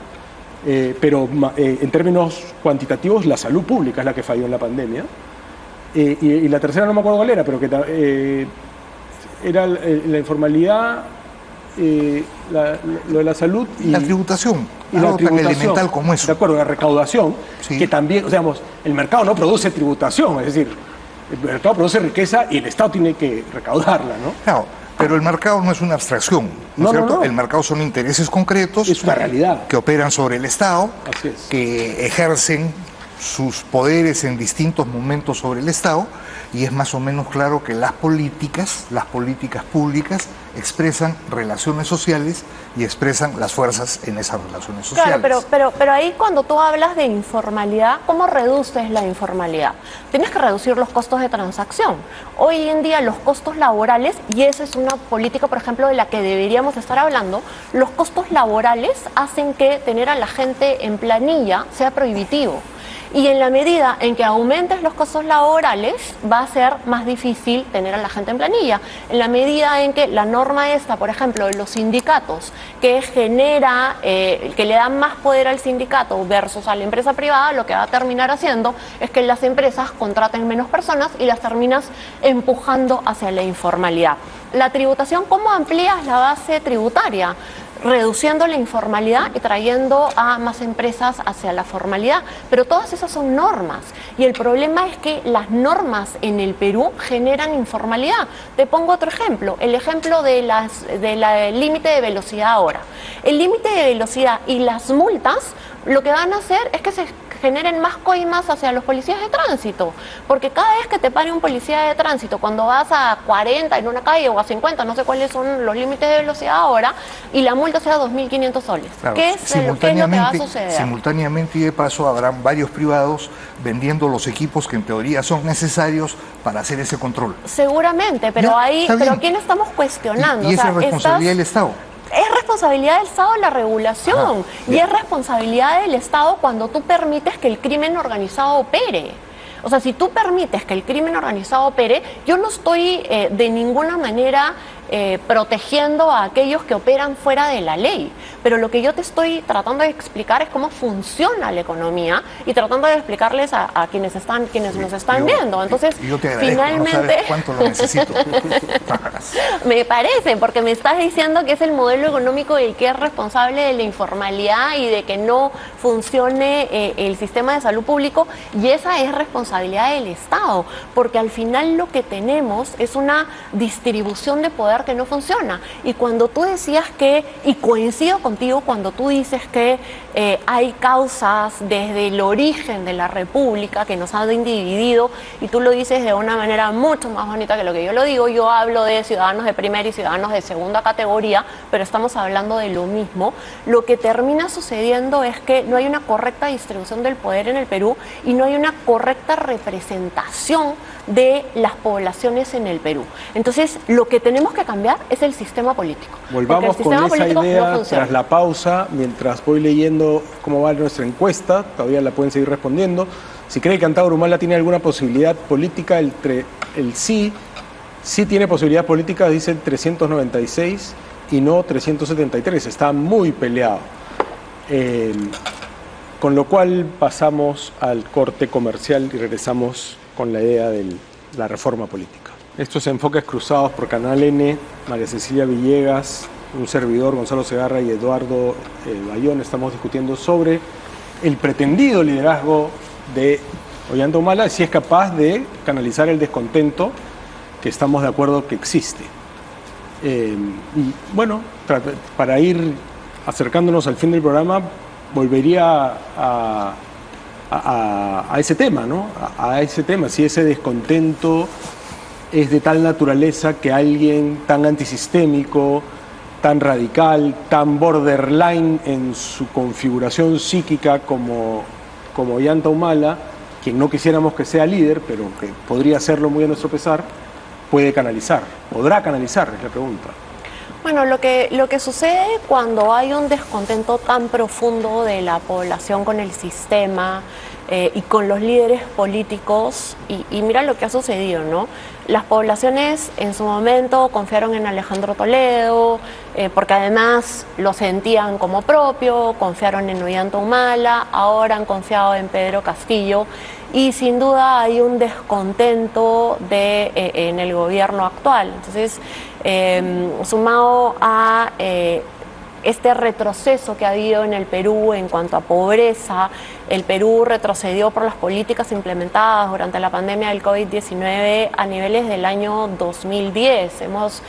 pero en términos cuantitativos la salud pública es la que falló en la pandemia. Y la tercera no me acuerdo cuál era, pero que era la informalidad, lo de la salud y la tributación. Y la tributación, tan elemental como eso. De acuerdo, la recaudación, sí. Que también, o sea, el mercado no produce tributación, es decir, el mercado produce riqueza y el Estado tiene que recaudarla, ¿no? Claro, pero el mercado no es una abstracción, ¿no es cierto? No. El mercado son intereses concretos. Es una realidad. Que operan sobre el Estado, así es, que ejercen sus poderes en distintos momentos sobre el Estado, y es más o menos claro que las políticas públicas expresan relaciones sociales y expresan las fuerzas en esas relaciones sociales. Claro, pero ahí cuando tú hablas de informalidad, ¿cómo reduces la informalidad? Tienes que reducir los costos de transacción. Hoy en día los costos laborales, y esa es una política, por ejemplo, de la que deberíamos estar hablando, los costos laborales hacen que tener a la gente en planilla sea prohibitivo. Y en la medida en que aumentes los costos laborales, va a ser más difícil tener a la gente en planilla. En la medida en que la norma esta, por ejemplo, de los sindicatos, que genera, que le dan más poder al sindicato versus a la empresa privada, lo que va a terminar haciendo es que las empresas contraten menos personas y las terminas empujando hacia la informalidad. La tributación, ¿cómo amplías la base tributaria? Reduciendo la informalidad y trayendo a más empresas hacia la formalidad. Pero todas esas son normas. Y el problema es que las normas en el Perú generan informalidad. Te pongo otro ejemplo. El ejemplo del límite de velocidad ahora. El límite de velocidad y las multas lo que van a hacer es que se generen más coimas hacia los policías de tránsito, porque cada vez que te pare un policía de tránsito cuando vas a 40 en una calle o a 50, no sé cuáles son los límites de velocidad ahora, y la multa sea 2.500 soles. Claro, ¿Qué es lo que va a suceder? Simultáneamente y de paso habrán varios privados vendiendo los equipos que en teoría son necesarios para hacer ese control. Seguramente, pero ¿a quién estamos cuestionando? Y esa es responsabilidad del Estado. Es responsabilidad del Estado la regulación y es responsabilidad del Estado cuando tú permites que el crimen organizado opere. O sea, si tú permites que el crimen organizado opere, yo no estoy de ninguna manera protegiendo a aquellos que operan fuera de la ley, pero lo que yo te estoy tratando de explicar es cómo funciona la economía y tratando de explicarles a quienes nos están viendo. Entonces, yo te agradezco, finalmente, no sabes cuánto lo necesito. me parece, porque me estás diciendo que es el modelo económico el que es responsable de la informalidad y de que no funcione el sistema de salud público, y esa es responsabilidad del Estado, porque al final lo que tenemos es una distribución de poder que no funciona. Y cuando tú decías y coincido contigo cuando tú dices que hay causas desde el origen de la República que nos han dividido, y tú lo dices de una manera mucho más bonita que lo que yo lo digo. Yo hablo de ciudadanos de primera y ciudadanos de segunda categoría, pero estamos hablando de lo mismo. Lo que termina sucediendo es que no hay una correcta distribución del poder en el Perú y no hay una correcta representación de las poblaciones en el Perú. Entonces, lo que tenemos que cambiar es el sistema político. Volvamos con esa idea tras la pausa, mientras voy leyendo cómo va nuestra encuesta. Todavía la pueden seguir respondiendo. Si cree que Antauro Humala tiene alguna posibilidad política, el sí tiene posibilidad política, dice 396 y no 373. Está muy peleado. Con lo cual pasamos al corte comercial y regresamos con la idea de la reforma política. Estos Enfoques Cruzados por Canal N, María Cecilia Villegas, un servidor, Gonzalo Segarra y Eduardo Bayón. Estamos discutiendo sobre el pretendido liderazgo de Ollanta Humala, si es capaz de canalizar el descontento que estamos de acuerdo que existe. Y bueno, para ir acercándonos al fin del programa, volvería a ese tema, ¿no? A ese tema, si ese descontento es de tal naturaleza que alguien tan antisistémico, tan radical, tan borderline en su configuración psíquica como Ollanta Humala, quien no quisiéramos que sea líder, pero que podría serlo muy a nuestro pesar, podrá canalizar, es la pregunta. Bueno, lo que sucede cuando hay un descontento tan profundo de la población con el sistema y con los líderes políticos, y mira lo que ha sucedido, ¿no? Las poblaciones en su momento confiaron en Alejandro Toledo, porque además lo sentían como propio, confiaron en Ollanta Humala, ahora han confiado en Pedro Castillo, y sin duda hay un descontento en el gobierno actual. Entonces, sumado a este retroceso que ha habido en el Perú en cuanto a pobreza, el Perú retrocedió por las políticas implementadas durante la pandemia del COVID-19 a niveles del año 2010. Hemos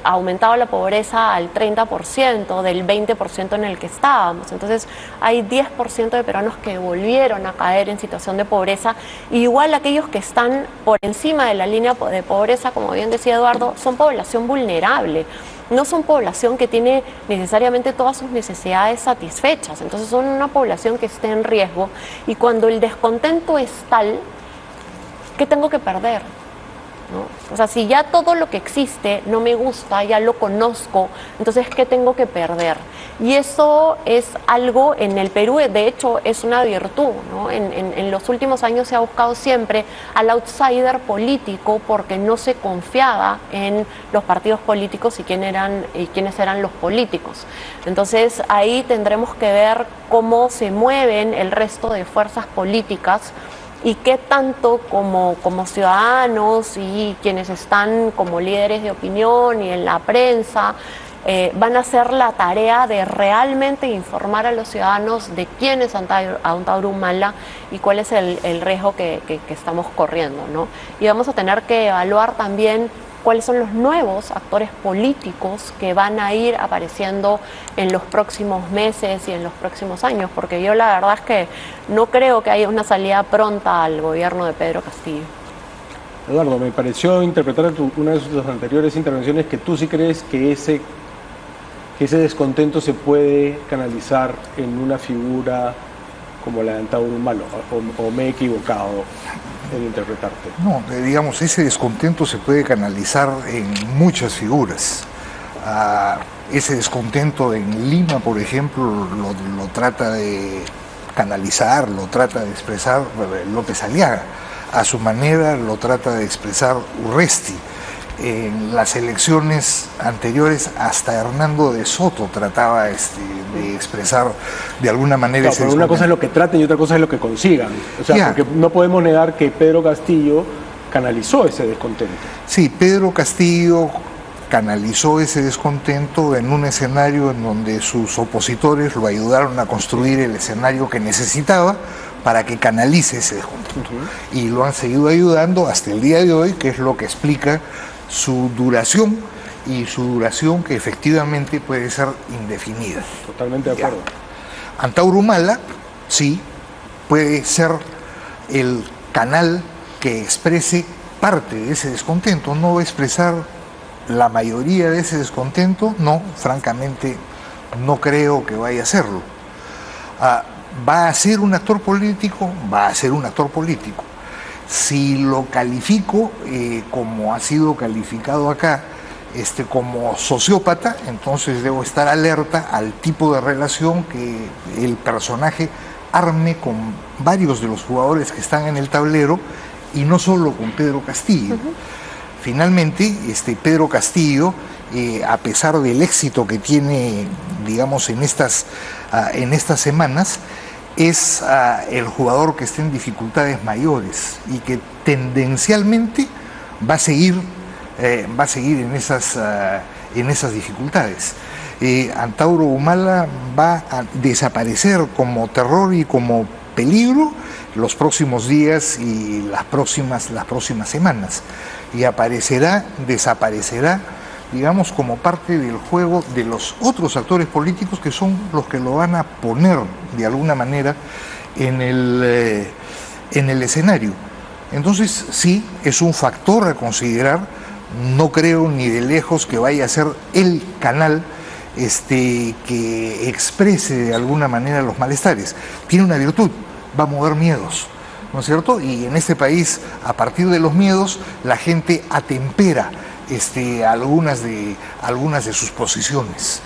aumentado la pobreza al 30% del 20% en el que estábamos. Entonces hay 10% de peruanos que volvieron a caer en situación de pobreza. Y igual aquellos que están por encima de la línea de pobreza, como bien decía Eduardo, son población vulnerable. No son población que tiene necesariamente todas sus necesidades satisfechas. Entonces son una población que está en riesgo. Y cuando el descontento es tal, ¿qué tengo que perder? ¿No? O sea, si ya todo lo que existe no me gusta, ya lo conozco, entonces ¿qué tengo que perder? Y eso es algo en el Perú, de hecho es una virtud, ¿no? En los últimos años se ha buscado siempre al outsider político porque no se confiaba en los partidos políticos y quiénes eran los políticos. Entonces ahí tendremos que ver cómo se mueven el resto de fuerzas políticas y qué tanto como ciudadanos y quienes están como líderes de opinión y en la prensa van a hacer la tarea de realmente informar a los ciudadanos de quién es Antauro Humala y cuál es el riesgo que estamos corriendo, ¿no? Y vamos a tener que evaluar también cuáles son los nuevos actores políticos que van a ir apareciendo en los próximos meses y en los próximos años, porque yo la verdad es que no creo que haya una salida pronta al gobierno de Pedro Castillo. Eduardo, me pareció interpretar una de sus anteriores intervenciones que tú sí crees que ese descontento se puede canalizar en una figura como la de Antauro Humala, o me he equivocado en interpretarte. No, digamos, ese descontento se puede canalizar en muchas figuras. Ese descontento en Lima, por ejemplo, lo trata de canalizar, lo trata de expresar López Aliaga. A su manera lo trata de expresar Urresti. En las elecciones anteriores hasta Hernando de Soto trataba de expresar de alguna manera ese descontento. Una cosa es lo que traten y otra cosa es lo que consigan. O sea, porque no podemos negar que Pedro Castillo canalizó ese descontento. Sí, Pedro Castillo canalizó ese descontento en un escenario en donde sus opositores lo ayudaron a construir el escenario que necesitaba para que canalice ese descontento. Y lo han seguido ayudando hasta el día de hoy, que es lo que explica su duración, y su duración que efectivamente puede ser indefinida. Totalmente de acuerdo. Antauro Humala, sí, puede ser el canal que exprese parte de ese descontento. No va a expresar la mayoría de ese descontento, no, francamente no creo que vaya a hacerlo. ¿Va a ser un actor político? Va a ser un actor político. Si lo califico, como ha sido calificado acá, como sociópata, entonces debo estar alerta al tipo de relación que el personaje arme con varios de los jugadores que están en el tablero, y no solo con Pedro Castillo. Finalmente, Pedro Castillo, a pesar del éxito que tiene, digamos, en estas semanas, es el jugador que está en dificultades mayores y que tendencialmente va a seguir en esas dificultades. Antauro Humala va a desaparecer como terror y como peligro los próximos días y las próximas semanas, y desaparecerá, digamos, como parte del juego de los otros actores políticos que son los que lo van a poner de alguna manera en el escenario. Entonces sí, es un factor a considerar. No creo ni de lejos que vaya a ser el canal que exprese de alguna manera los malestares. Tiene una virtud: va a mover miedos, ¿no es cierto? Y en este país, a partir de los miedos, la gente atempera algunas de sus posiciones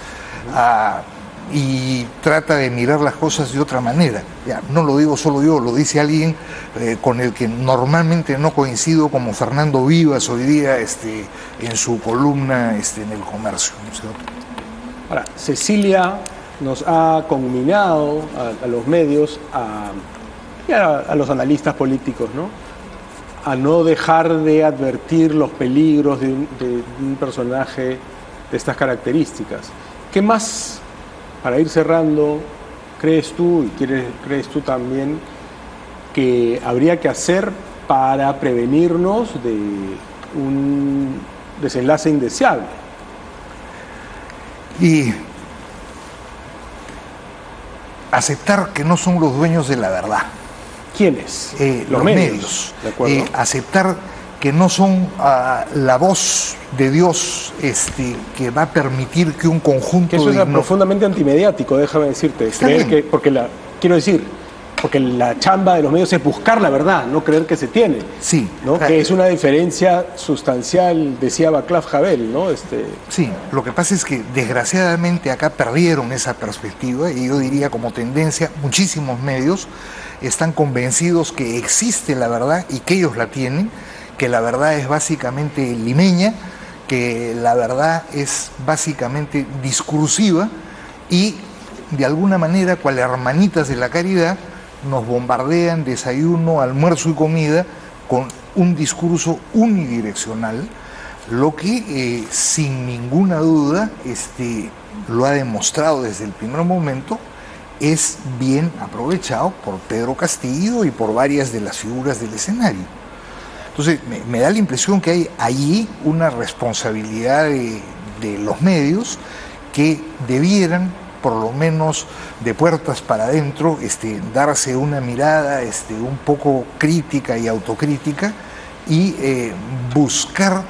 y trata de mirar las cosas de otra manera. Ya, no lo digo solo yo, lo dice alguien con el que normalmente no coincido, como Fernando Vivas hoy día en su columna en El Comercio, ¿no es cierto? Ahora, Cecilia nos ha conminado a los medios y a los analistas políticos, ¿no?, a no dejar de advertir los peligros de un personaje de estas características. ¿Qué más, para ir cerrando, crees tú, y crees tú también, que habría que hacer para prevenirnos de un desenlace indeseable? Y aceptar que no son los dueños de la verdad. ¿Quiénes? Los medios. De acuerdo. Aceptar que no son la voz de Dios que va a permitir que un conjunto que eso es profundamente antimediático, déjame decirte. Porque la chamba de los medios es buscar la verdad, no creer que se tiene. Sí. ¿no? Que es una diferencia sustancial, decía Václav Havel, ¿no? Sí, lo que pasa es que desgraciadamente acá perdieron esa perspectiva, y yo diría como tendencia, muchísimos medios están convencidos que existe la verdad y que ellos la tienen, que la verdad es básicamente limeña, que la verdad es básicamente discursiva, y de alguna manera, cual hermanitas de la caridad, nos bombardean desayuno, almuerzo y comida con un discurso unidireccional, lo que sin ninguna duda lo ha demostrado desde el primer momento, es bien aprovechado por Pedro Castillo y por varias de las figuras del escenario. Entonces, me da la impresión que hay allí una responsabilidad de los medios que debieran, por lo menos de puertas para adentro, darse una mirada un poco crítica y autocrítica y buscar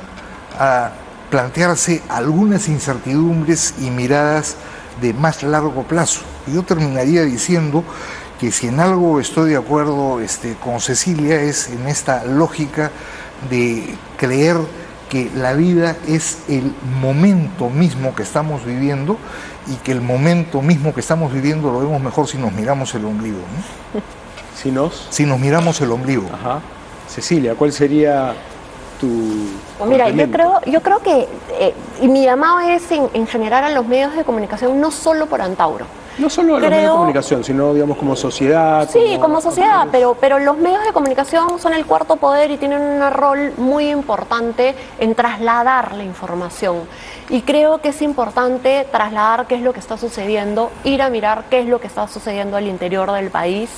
plantearse algunas incertidumbres y miradas de más largo plazo. Yo terminaría diciendo que si en algo estoy de acuerdo con Cecilia es en esta lógica de creer que la vida es el momento mismo que estamos viviendo y que el momento mismo que estamos viviendo lo vemos mejor si nos miramos el ombligo, ¿no? Si nos miramos el ombligo. Ajá. Cecilia, ¿cuál sería tu Mira, yo creo que, y mi llamado es en general a los medios de comunicación, no solo por Antauro. No solo a los medios de comunicación, sino, digamos, como sociedad. Sí, como sociedad, pero los medios de comunicación son el cuarto poder y tienen un rol muy importante en trasladar la información. Y creo que es importante trasladar qué es lo que está sucediendo, ir a mirar qué es lo que está sucediendo al interior del país.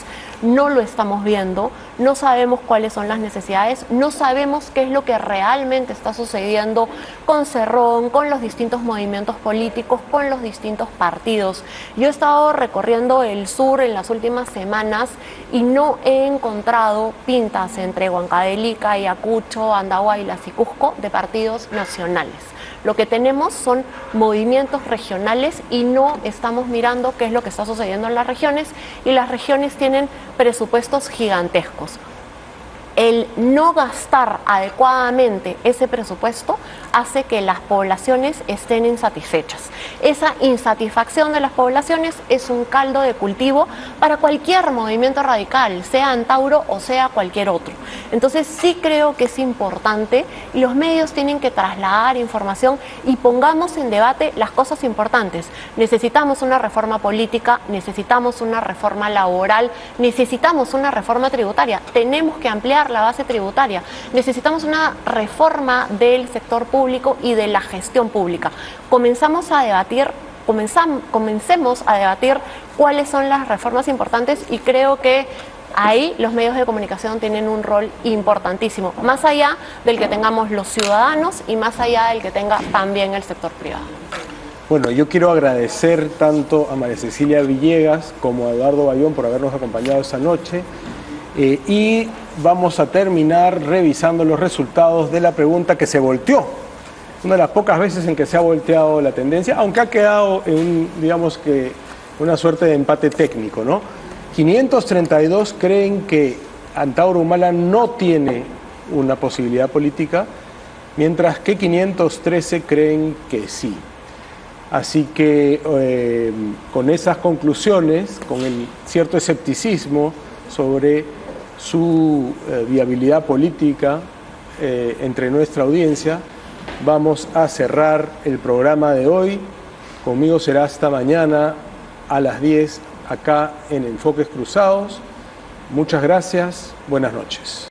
No lo estamos viendo, no sabemos cuáles son las necesidades, no sabemos qué es lo que realmente está sucediendo con Cerrón, con los distintos movimientos políticos, con los distintos partidos. Yo he estado recorriendo el sur en las últimas semanas y no he encontrado pintas entre Huancavelica, Ayacucho, Andahuaylas y Cusco de partidos nacionales. Lo que tenemos son movimientos regionales y no estamos mirando qué es lo que está sucediendo en las regiones, y las regiones tienen presupuestos gigantescos. El no gastar adecuadamente ese presupuesto hace que las poblaciones estén insatisfechas. Esa insatisfacción de las poblaciones es un caldo de cultivo para cualquier movimiento radical, sea Antauro o sea cualquier otro. Entonces sí creo que es importante, y los medios tienen que trasladar información y pongamos en debate las cosas importantes. Necesitamos una reforma política, necesitamos una reforma laboral, necesitamos una reforma tributaria, tenemos que ampliar la base tributaria, necesitamos una reforma del sector público y de la gestión pública. Comencemos a debatir cuáles son las reformas importantes, y creo que ahí los medios de comunicación tienen un rol importantísimo, más allá del que tengamos los ciudadanos y más allá del que tenga también el sector privado. Bueno, yo quiero agradecer tanto a María Cecilia Villegas como a Eduardo Bayón por habernos acompañado esta noche. Y vamos a terminar revisando los resultados de la pregunta que se volteó. Una de las pocas veces en que se ha volteado la tendencia, aunque ha quedado en, digamos que, una suerte de empate técnico, ¿no? 532 creen que Antauro Humala no tiene una posibilidad política, mientras que 513 creen que sí. Así que con esas conclusiones, con el cierto escepticismo sobre su viabilidad política entre nuestra audiencia, vamos a cerrar el programa de hoy. Conmigo será hasta mañana a las 10 acá en Enfoques Cruzados. Muchas gracias, buenas noches.